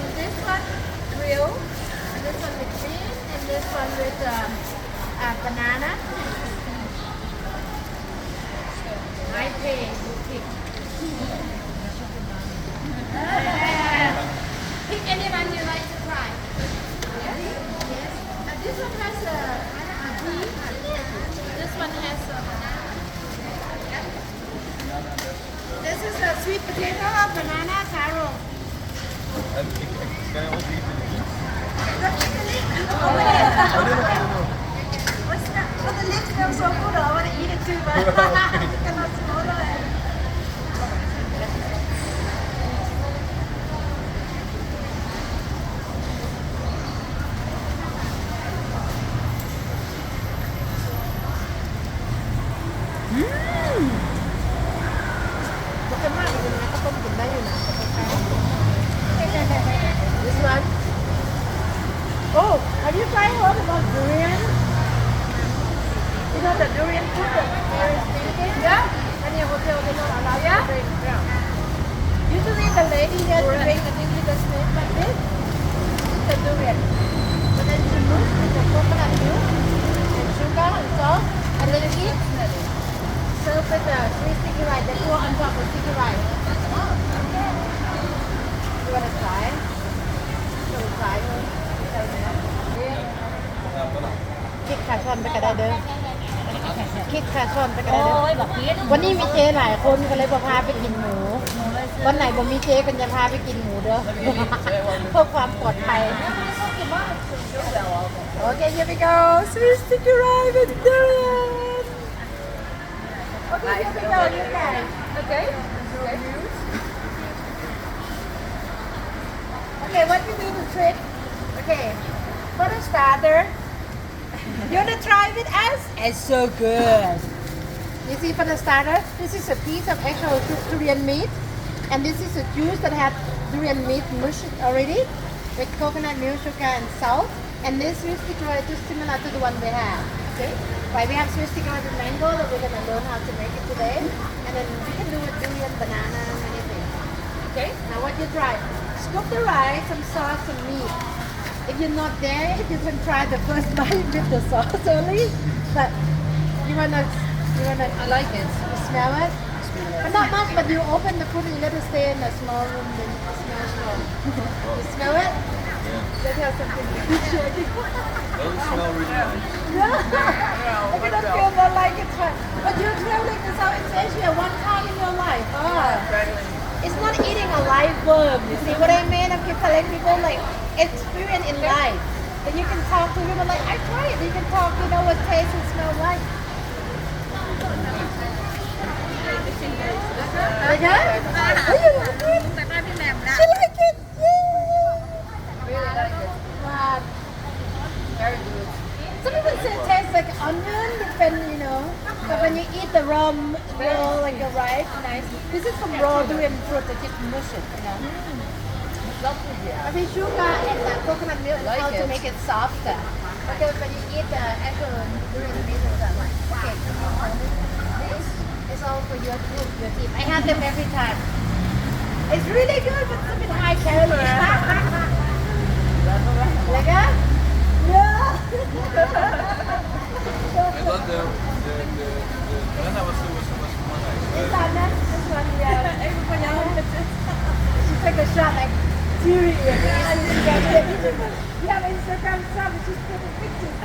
and this one grilled, and this one with bean, and this one with banana. I pay. You pick. Pick any one you like to try. Yes. This one has bean in it. This one has banana. This is a sweet potato, banana, taro. En kan je ons niet in de kies? What's that? Well, the lips smell so good. I want to eat it too, but I cannot swallow it. This one. Oh, have you tried heard about durian? You know the durian fruit that there is vegan? Yeah. And your hotel they don't allow you to bring. Yeah. Usually the lady here to bring the thing with the snake like this. The durian. But then you mix with the coconut milk and sugar and salt and then you eat. Serve with the sweet sticky rice. They pour on top of sticky rice. You want to try? You want to try? คิดขาชอนไปก็ได้เด้อคิดขาชอนไปก็ได้เด้อวันนี้มีเจหลายคนก็เลยพาไปกินหมูวันไหนบ่มีเจกันจะพาไปกินหมูเด้อเพื่อความปลอดภัย Okay, here we go. Sweet sticky rice with durian. Okay, here we go. You guys. Okay. Okay, what we do to trick? Okay, for the starter, you want to try with us? It's so good. You see, for the starter, this is a piece of actual durian meat, and this is a juice that has durian meat mushed already with coconut milk, sugar, and salt. And this sweet sticky rice is similar to the one we have. Okay, right? We have sweet sticky rice with mango that we're gonna learn how to make it today, and then we can do with durian, banana, and anything. Okay. Now what you try? Scoop the rice, some sauce, some meat. If you're not there, you can try the first bite with the sauce only. But you wanna, I like it. You smell it? But not much, but you open the food and you let it stay in a small room and it smells strong. You smell it? Yeah. Let's have something to show you. Doesn't smell really nice. I cannot feel more like it's fun. But you're traveling to Southeast Asia one time in your life. It's not eating a live worm. You see what I mean? I keep telling people like experience in life. Then you can talk to people like I try it. You can talk, you know what taste and smell like. Like that? Oh, you like it? She like it? Yeah. Really like it. Wow. Very good. Some people say it tastes like onion, you know. But when you eat the raw, like the rice, nice. This is from raw durian fruit that just mush it, you know. Lovely, yeah. I mean sugar and coconut milk Like how to it. make it softer. Because when you eat the actual durian meat, it's like, okay, this is all for your team. I have them every time. It's really good, but it's a bit high calorie. Like that? Yeah. En dan de banana was belangrijk. This one, yeah. Even van jou. She took a shot like serious. Yeah, but Instagram stuff, she's taking pictures.